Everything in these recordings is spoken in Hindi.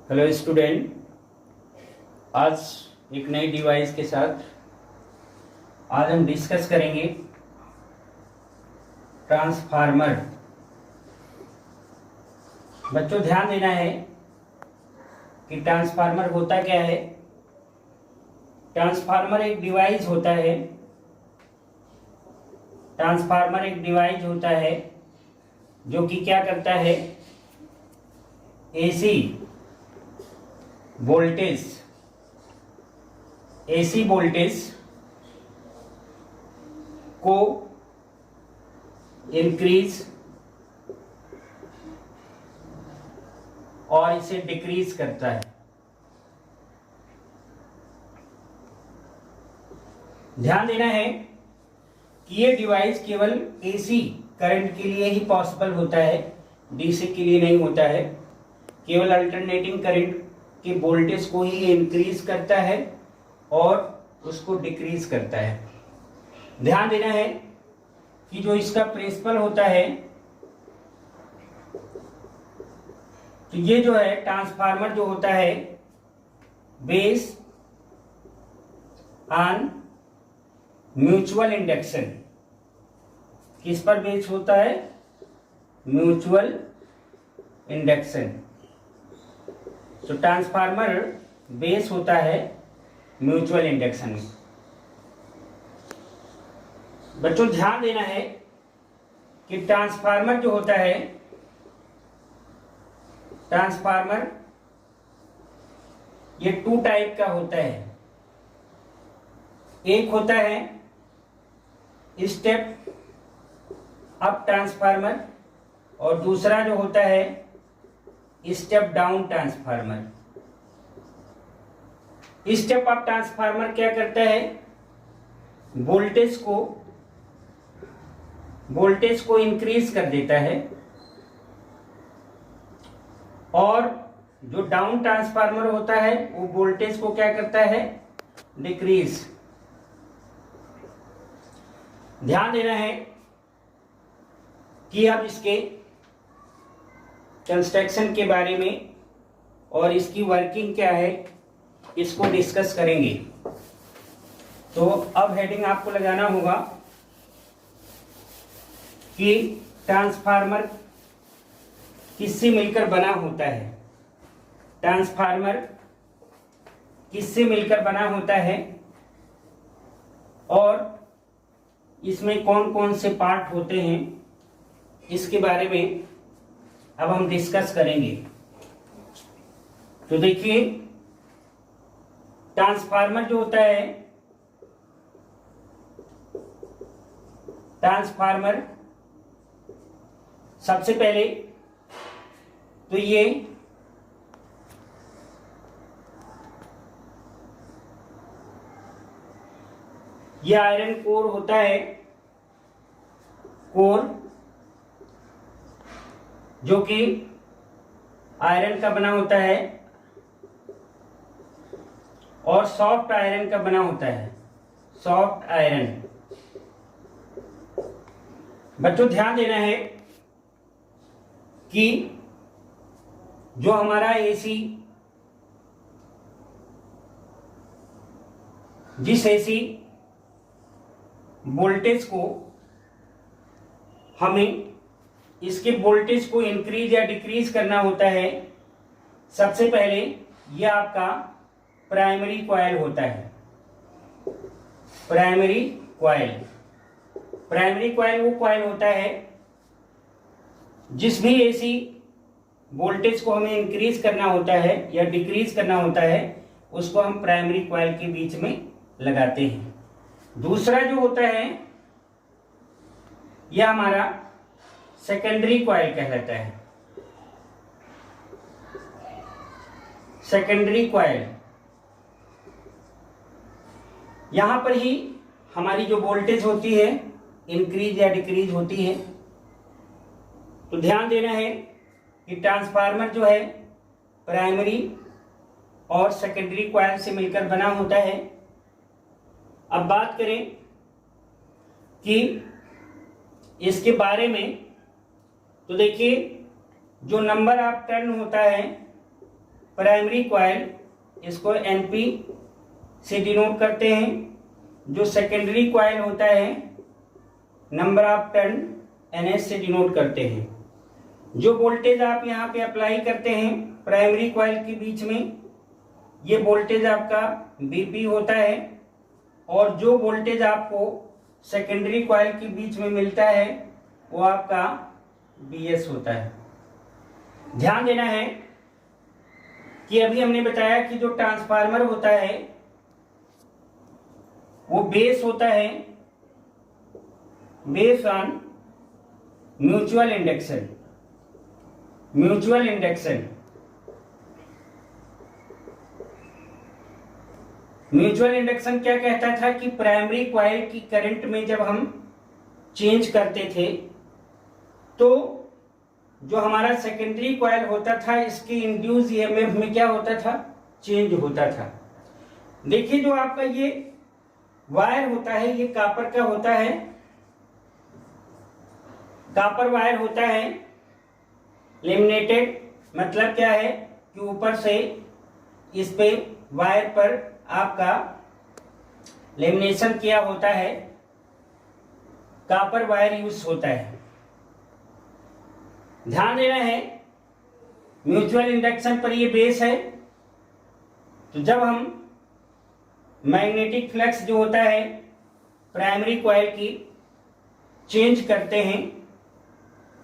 हेलो स्टूडेंट, आज एक नई डिवाइस के साथ आज हम डिस्कस करेंगे ट्रांसफार्मर। बच्चों ध्यान देना है कि ट्रांसफार्मर होता क्या है। ट्रांसफार्मर एक डिवाइस होता है। ट्रांसफार्मर एक डिवाइस होता है जो कि क्या करता है, एसी वोल्टेज को इंक्रीज और इसे डिक्रीज करता है। ध्यान देना है कि ये डिवाइस केवल एसी करंट के लिए ही पॉसिबल होता है, डीसी के लिए नहीं होता है। केवल अल्टरनेटिंग करंट के वोल्टेज को ही इंक्रीज करता है और उसको डिक्रीज करता है। ध्यान देना है कि जो इसका प्रिंसिपल होता है, तो ये जो है ट्रांसफार्मर जो होता है बेस ऑन म्यूचुअल इंडक्शन। किस पर बेस होता है? Mutual induction. तो ट्रांसफार्मर बेस होता है म्यूचुअल इंडक्शन में। बच्चों ध्यान देना है कि ट्रांसफार्मर जो होता है, ट्रांसफार्मर ये टू टाइप का होता है। एक होता है स्टेप अप ट्रांसफार्मर और दूसरा जो होता है step down transformer. Step up transformer क्या करता है, वोल्टेज को इंक्रीज कर देता है, और जो डाउन ट्रांसफार्मर होता है वो वोल्टेज को क्या करता है, डिक्रीज। ध्यान देना है कि अब इसके कंस्ट्रक्शन के बारे में और इसकी वर्किंग क्या है इसको डिस्कस करेंगे। तो अब हेडिंग आपको लगाना होगा कि ट्रांसफार्मर किससे मिलकर बना होता है। ट्रांसफार्मर किससे मिलकर बना होता है और इसमें कौन कौन से पार्ट होते हैं, इसके बारे में अब हम डिस्कस करेंगे। तो देखिए, ट्रांसफार्मर जो होता है, ट्रांसफार्मर सबसे पहले तो ये आयरन कोर होता है, कोर जो कि आयरन का बना होता है और सॉफ्ट आयरन का बना होता है, सॉफ्ट आयरन। बच्चों ध्यान देना है कि जो हमारा एसी, जिस एसी वोल्टेज को हमें इसके वोल्टेज को इंक्रीज या डिक्रीज करना होता है, सबसे पहले यह आपका प्राइमरी कॉइल होता है। प्राइमरी कॉइल वो कॉइल होता है जिस भी एसी वोल्टेज को हमें इंक्रीज करना होता है या डिक्रीज करना होता है, उसको हम प्राइमरी कॉइल के बीच में लगाते हैं। दूसरा जो होता है यह हमारा सेकेंडरी कॉइल कहलाता है। सेकेंडरी कॉइल, यहां पर ही हमारी जो वोल्टेज होती है इंक्रीज या डिक्रीज होती है। तो ध्यान देना है कि ट्रांसफार्मर जो है प्राइमरी और सेकेंडरी कॉइल से मिलकर बना होता है। अब बात करें कि इसके बारे में, तो देखिए जो नंबर ऑफ टर्न होता है प्राइमरी कॉइल, इसको एनपी से डिनोट करते हैं। जो सेकेंडरी कॉइल होता है नंबर ऑफ टर्न एनएस से डिनोट करते हैं। जो वोल्टेज आप यहाँ पे अप्लाई करते हैं प्राइमरी कॉइल के बीच में, ये वोल्टेज आपका बीपी होता है, और जो वोल्टेज आपको सेकेंडरी कॉइल के बीच में मिलता है वो आपका बीएस होता है। ध्यान देना है कि अभी हमने बताया कि जो ट्रांसफार्मर होता है वो बेस होता है based on mutual induction. Mutual induction, mutual induction क्या कहता था कि प्राइमरी कॉइल की करंट में जब हम चेंज करते थे तो जो हमारा सेकेंडरी कॉइल होता था इसके इंड्यूस ईएमएफ में क्या होता था, चेंज होता था। देखिए जो आपका ये वायर होता है ये कॉपर का होता है, कॉपर वायर होता है लेमिनेटेड, मतलब क्या है कि ऊपर से इस पे वायर पर आपका लेमिनेशन किया होता है, कॉपर वायर यूज होता है। ध्यान देना है म्यूचुअल इंडक्शन पर ये बेस है। तो जब हम मैग्नेटिक फ्लक्स जो होता है प्राइमरी कॉइल की चेंज करते हैं,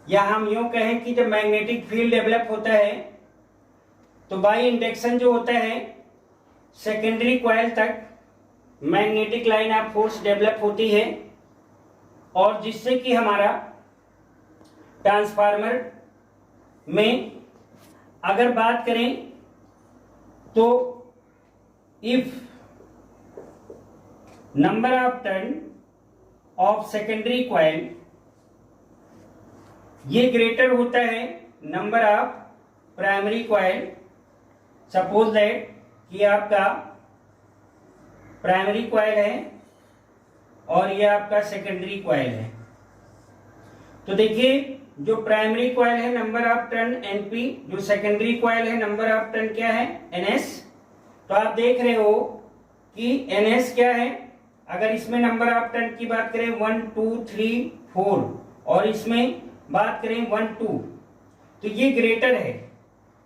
या हम यूं कहें कि जब मैग्नेटिक फील्ड डेवलप होता है तो बाय इंडक्शन जो होता है सेकेंडरी कॉइल तक magnetic line of force develop होती है, और जिससे कि हमारा ट्रांसफार्मर में अगर बात करें तो if number of turn off secondary coil ये ग्रेटर होता है number of primary coil. Suppose that कि आपका प्राइमरी कॉइल है और ये आपका सेकेंडरी कॉइल है। तो देखिए जो प्राइमरी कॉइल है नंबर ऑफ टर्न एनपी, जो सेकेंडरी कॉइल है नंबर ऑफ टर्न क्या है, एनएस। तो आप देख रहे हो कि एनएस क्या है, अगर इसमें नंबर ऑफ टर्न की बात करें 1 2 3 4 और इसमें बात करें 1 2, तो ये ग्रेटर है।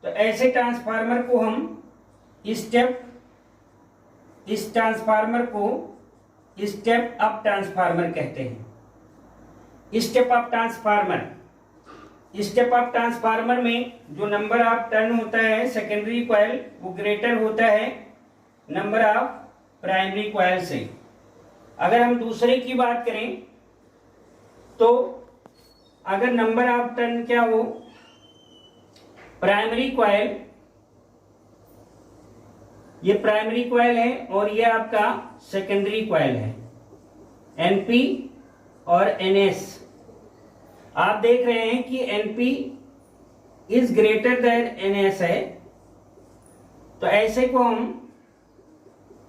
तो ऐसे ट्रांसफार्मर को हम इस ट्रांसफार्मर को स्टेप अप ट्रांसफार्मर कहते हैं। Step up transformer, step up transformer में जो नंबर ऑफ टर्न होता है सेकेंडरी कॉइल वो ग्रेटर होता है नंबर ऑफ प्राइमरी कॉइल से। अगर हम दूसरे की बात करें तो अगर नंबर ऑफ टर्न क्या हो, प्राइमरी कॉइल, ये प्राइमरी कॉइल है और ये आपका सेकेंडरी कॉइल है, एनपी और एनएस। आप देख रहे हैं कि NP is greater than NS है, तो ऐसे को हम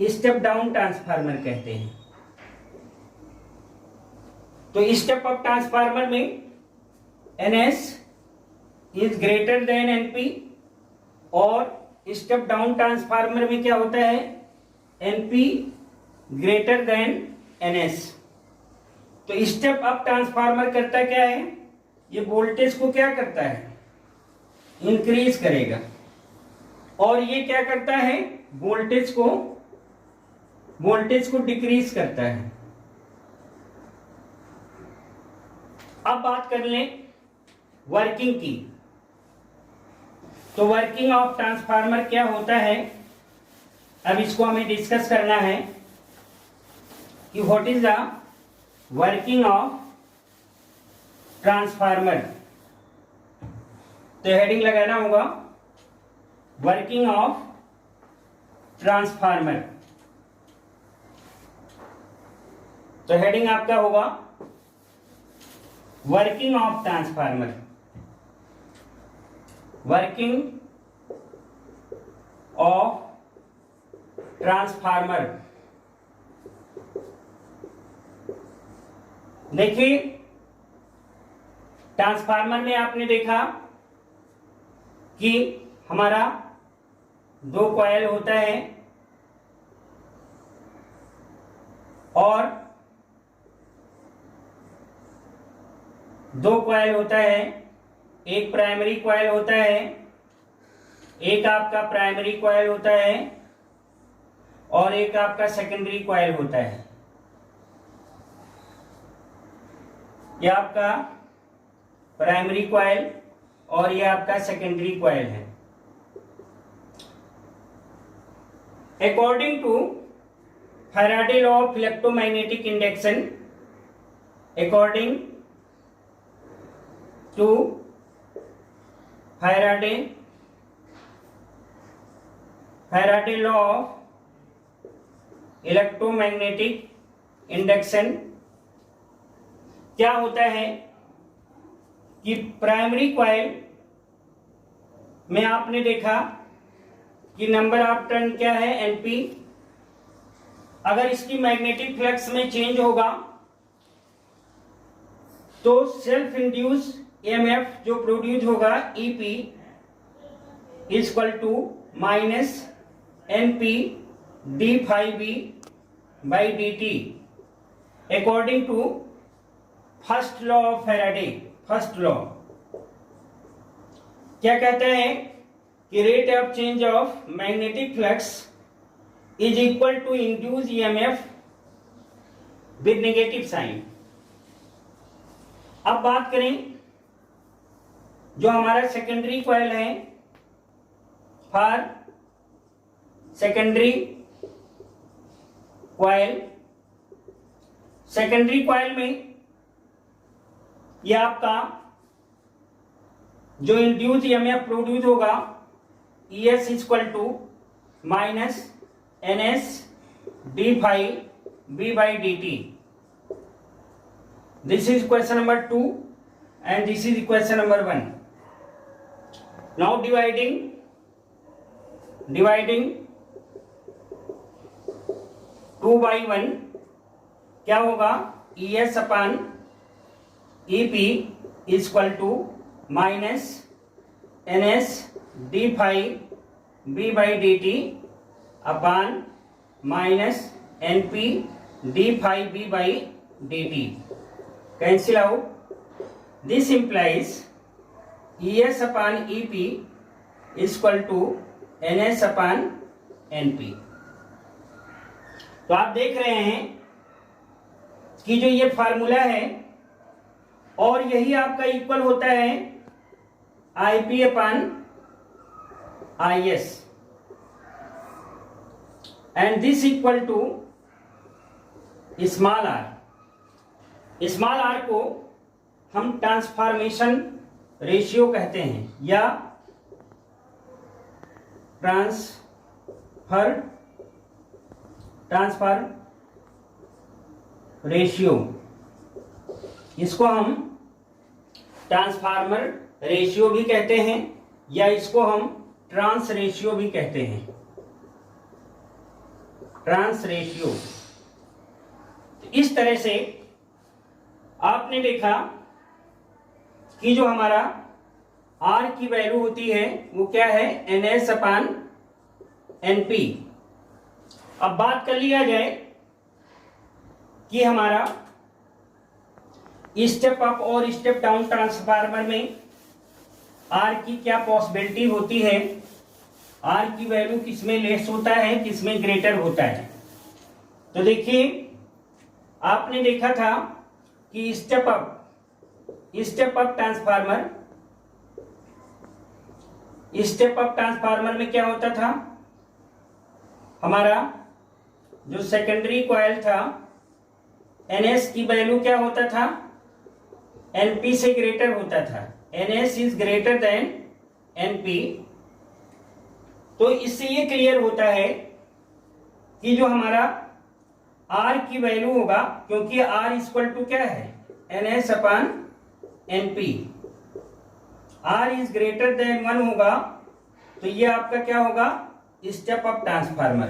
स्टेप डाउन ट्रांसफार्मर कहते हैं। तो स्टेप अप ट्रांसफार्मर में NS is greater than NP, और स्टेप डाउन ट्रांसफार्मर में क्या होता है, एनपी ग्रेटर देन एनएस। तो स्टेप अप ट्रांसफार्मर करता क्या है, ये वोल्टेज को क्या करता है, इंक्रीज करेगा, और ये क्या करता है, वोल्टेज को डिक्रीज करता है। अब बात कर लें वर्किंग की। तो वर्किंग ऑफ ट्रांसफार्मर क्या होता है, अब इसको हमें डिस्कस करना है कि what is the working of transformer. तो हेडिंग लगाना होगा वर्किंग ऑफ ट्रांसफार्मर। तो हेडिंग आपका होगा working of transformer. Working of transformer. देखिए ट्रांसफार्मर में आपने देखा कि हमारा 2 कॉइल होता है और 2 कॉइल होता है, एक प्राइमरी कॉइल होता है, एक आपका प्राइमरी कॉइल होता है और एक आपका सेकेंडरी कॉइल होता है। यह आपका प्राइमरी कॉइल और यह आपका सेकेंडरी कॉइल है। According to Faraday law of electromagnetic induction, according to Faraday law of electromagnetic induction, क्या होता है कि प्राइमरी कॉइल में आपने देखा कि नंबर ऑफ टर्न क्या है, एनपी। अगर इसकी मैग्नेटिक फ्लक्स में चेंज होगा तो सेल्फ इंड्यूस ईएमएफ जो प्रोड्यूस होगा EP is equal to minus NP d phi B by d t, according to first law of Faraday. First law क्या कहता है कि rate of change of magnetic flux is equal to induce EMF with negative sign. अब बात करें जो हमारा सेकेंडरी कॉइल है, for secondary coil, secondary coil में यह आपका जो इंड्यूस ईएमएफ प्रोड्यूस होगा ES equal to minus NS d phi B by dt. This is question number 2 and this is question number 1. Now dividing 2 by 1 क्या होगा, ES upon EP is equal to minus NS d phi B by dt upon minus NP d phi B by dt. Cancel out. This implies ES upon EP is equal to NS upon NP. तो आप देख रहे हैं कि जो ये फार्मूला है और यही आपका इक्वल होता है IP upon IS and this equal to small r. Small r को हम ट्रांसफॉर्मेशन रेशियो कहते हैं या ट्रांसफर रेशियो, इसको हम ट्रांसफार्मर रेशियो भी कहते हैं या इसको हम ट्रांस रेशियो भी कहते हैं, ट्रांस रेशियो। इस तरह से आपने देखा कि जो हमारा R की वैल्यू होती है वो क्या है, NS अपान NP। अब बात कर लिया जाए कि हमारा स्टेप अप और स्टेप डाउन ट्रांसफार्मर में R की क्या पॉसिबिलिटी होती है, R की वैल्यू किसमें लेस होता है, किसमें ग्रेटर होता है। तो देखिए आपने देखा था कि स्टेप अप ट्रांसफार्मर में क्या होता था, हमारा जो सेकेंडरी कॉइल था NS की वैल्यू क्या होता था, NP से ग्रेटर होता था, NS is greater than NP। तो इससे ये क्लियर होता है कि जो हमारा R की वैल्यू होगा, क्योंकि R इक्वल टू क्या है, NS upon NP, R is greater than 1 होगा, तो ये आपका क्या होगा, step up transformer.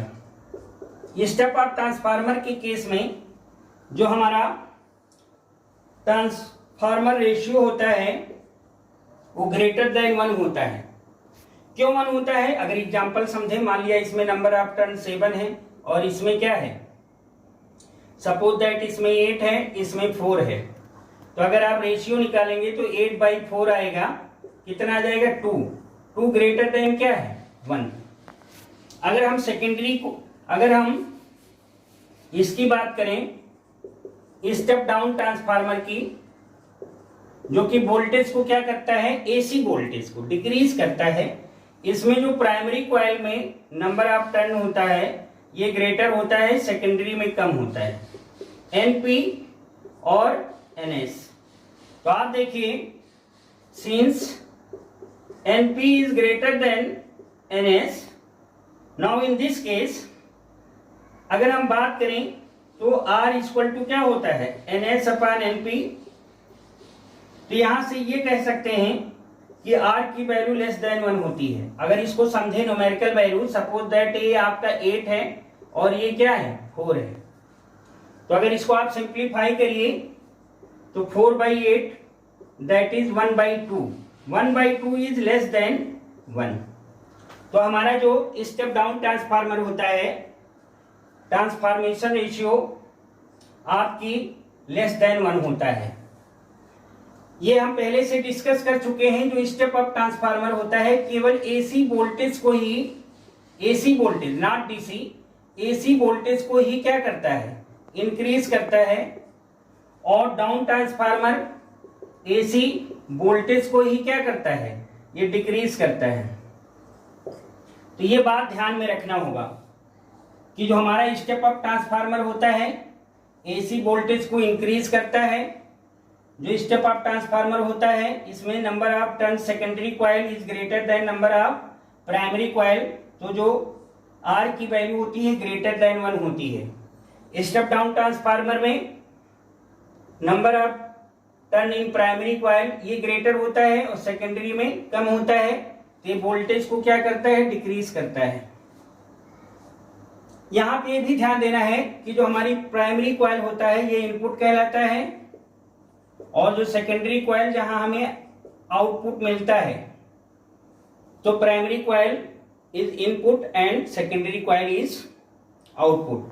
Step up transformer के केस में जो हमारा ट्रांसफार्मर रेशियो होता है वो ग्रेटर देन 1 होता है, क्यों 1 होता है? अगर एग्जाम्पल समझे, मान लिया इसमें नंबर ऑफ टर्न 7 है और इसमें क्या है, सपोज दैट इसमें 8 है, इसमें 4 है, तो अगर आप रेशियो निकालेंगे तो 8/4 आएगा, कितना आ जाएगा 2, 2 ग्रेटर देन क्या है 1। अगर हम सेकेंडरी को, अगर हम इसकी बात करें स्टेप डाउन ट्रांसफार्मर की, जो कि वोल्टेज को क्या करता है, एसी वोल्टेज को डिक्रीज करता है, इसमें जो प्राइमरी कॉइल में नंबर ऑफ टर्न होता है ये ग्रेटर होता है, सेकेंडरी में कम होता है, एनपी और एनएस। तो आप देखिए, since NP is greater than NS, now in this case अगर हम बात करें तो R इक्वल टू क्या होता है, NS अपॉन NP। तो यहां से ये कह सकते हैं कि R की वैल्यू लेस देन 1 होती है। अगर इसको समझे न्यूमेरिकल वैल्यू, सपोज दैट ये आपका 8 है और ये क्या है 4 है, तो अगर इसको आप सिंप्लीफाई करिए तो 4/8 that is 1/2, 1/2 is less than 1। तो हमारा जो स्टेप डाउन ट्रांसफार्मर होता है, ट्रांसफॉर्मेशन रेशियो आपकी लेस देन 1 होता है। ये हम पहले से डिस्कस कर चुके हैं। जो स्टेप अप ट्रांसफार्मर होता है केवल एसी वोल्टेज को ही, AC voltage not DC, AC voltage को ही क्या करता है, इंक्रीज करता है, और डाउन ट्रांसफार्मर एसी वोल्टेज को ही क्या करता है, ये डिक्रीज करता है। तो ये बात ध्यान में रखना होगा कि जो हमारा स्टेप अप ट्रांसफार्मर होता है एसी वोल्टेज को इंक्रीज करता है। जो स्टेप अप ट्रांसफार्मर होता है इसमें number of turn secondary coil is greater than number of primary coil, तो जो आर की वैल्यू होती है ग्रेटर देन 1 होती है। स्टेप डाउन ट्रांसफार्मर में number of turn in primary coil ये ग्रेटर होता है और सेकेंडरी में कम होता है, तो ये वोल्टेज को क्या करता है, डिक्रीज करता है। यहां पे भी ध्यान देना है कि जो हमारी प्राइमरी कॉइल होता है ये इनपुट कहलाता है, और जो सेकेंडरी कॉइल जहां हमें आउटपुट मिलता है, तो primary coil is input and secondary coil is output.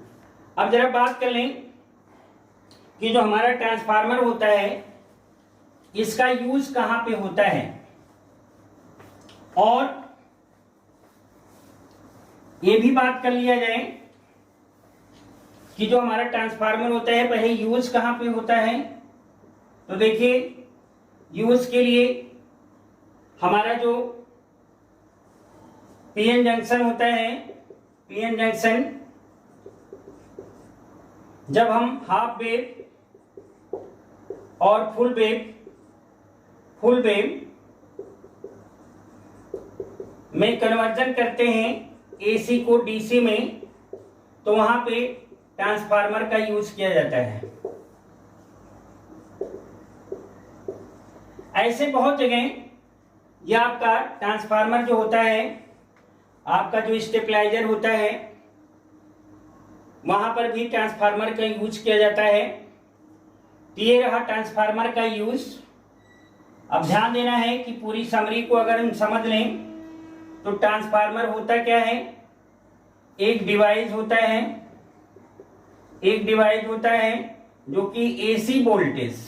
अब जरा बात कर लें कि जो हमारा ट्रांसफार्मर होता है इसका यूज कहां पे होता है, और ये भी बात कर लिया जाए कि जो हमारा ट्रांसफार्मर होता है पहले यूज कहां पे होता है। तो देखिए, यूज के लिए हमारा जो पीएन जंक्शन होता है, पीएन जंक्शन जब हम हाफ वेव और फुल वेव में कन्वर्जन करते हैं एसी को डीसी में, तो वहां पे ट्रांसफार्मर का यूज किया जाता है। ऐसे बहुत जगह ये आपका ट्रांसफार्मर जो होता है, आपका जो स्टेबलाइजर होता है, वहां पर भी ट्रांसफार्मर का यूज किया जाता है। तो ये रहा ट्रांसफार्मर का यूज। अब ध्यान देना है कि पूरी समरी को अगर हम समझ लें तो ट्रांसफार्मर होता क्या है, एक डिवाइस होता है, एक डिवाइस होता है जो कि एसी वोल्टेज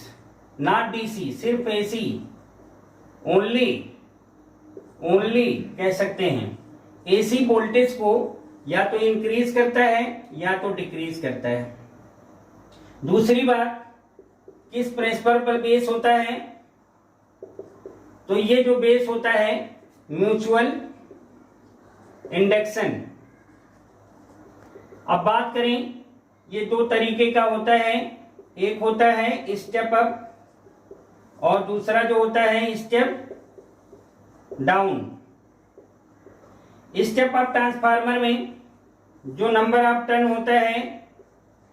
नॉट डीसी, सिर्फ एसी ओनली कह सकते हैं, एसी वोल्टेज को या तो इंक्रीज करता है या तो डिक्रीज करता है। दूसरी बात, किस प्रिंसिपल पर बेस होता है, तो ये जो बेस होता है म्यूचुअल इंडक्शन। अब बात करें, ये दो तरीके का होता है, एक होता है स्टेप अप और दूसरा जो होता है step down. Step up transformer में जो नंबर ऑफ टर्न होता है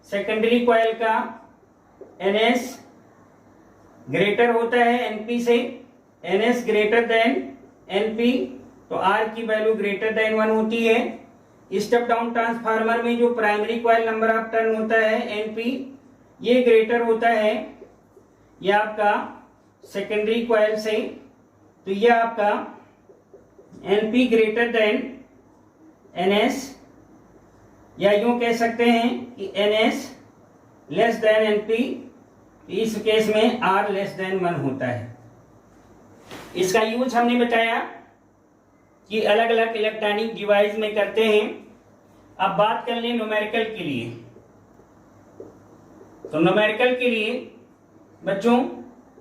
सेकेंडरी कॉइल का एनएस ग्रेटर होता है एनपी से, एनएस ग्रेटर देन एनपी, तो आर की वैल्यू ग्रेटर देन 1 होती है। स्टेप डाउन ट्रांसफार्मर में जो primary coil number of turn होता है एनपी, ये ग्रेटर होता है ये आपका सेकेंडरी कॉइल से, तो ये आपका NP ग्रेटर देन NS, या यूं कह सकते हैं कि NS लेस देन NP, इस केस में R लेस देन 1 होता है। इसका यूज हमने बताया कि अलग अलग इलेक्ट्रॉनिक डिवाइस में करते हैं। अब बात कर लें न्यूमेरिकल के लिए। तो न्यूमेरिकल के लिए बच्चों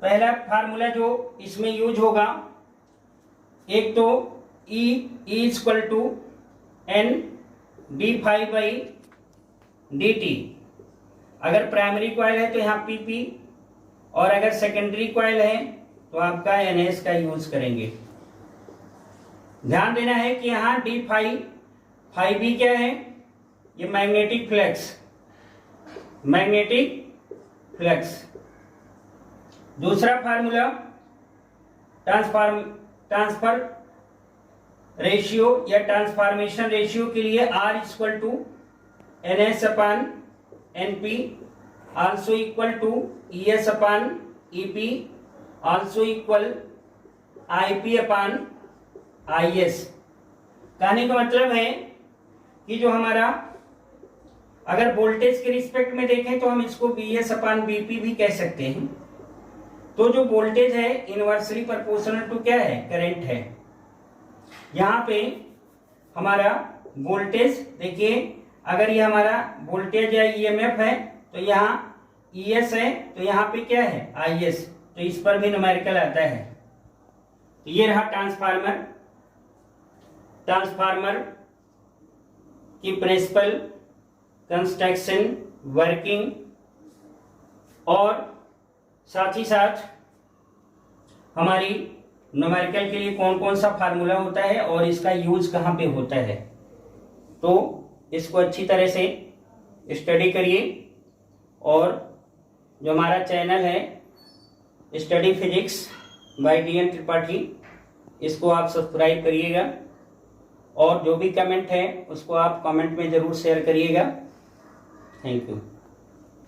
पहला फार्मूला जो इसमें यूज होगा, एक तो E equal to N d∅dt। अगर प्राइमरी कॉइल है तो यहाँ PP, और अगर सेकेंडरी कॉइल है तो आपका NS का यूज करेंगे। ध्यान देना है कि यहाँ d∅ क्या है, ये मैग्नेटिक फ्लक्स। दूसरा फार्मूला ट्रांसफर रेशियो या ट्रांसफॉर्मेशन रेशियो के लिए R equal to NS upon NP, also equal to ES upon EP, also equal IP upon IS। कहने का मतलब है कि जो हमारा अगर वोल्टेज के रिस्पेक्ट में देखें तो हम इसको BS अपॉन BP भी कह सकते हैं। तो जो वोल्टेज है इनवर्सली प्रोपोर्शनल टू क्या है, करंट है। यहाँ पे हमारा वोल्टेज देखिए, अगर ये हमारा वोल्टेज या EMF है तो यहाँ ES है, तो यहाँ पे क्या है IS, तो इस पर भी न्यूमेरिकल आता है। तो ये रहा ट्रांसफार्मर की प्रिंसिपल, कंस्ट्रक्शन, वर्किंग, और साथ ही साथ हमारी न्यूमेरिकल के लिए कौन कौन सा फार्मूला होता है और इसका यूज कहाँ पे होता है। तो इसको अच्छी तरह से स्टडी करिए, और जो हमारा चैनल है study physics bye DN Tripathi, इसको आप सब्सक्राइब करिएगा, और जो भी कमेंट है उसको आप कमेंट में ज़रूर शेयर करिएगा। Thank you.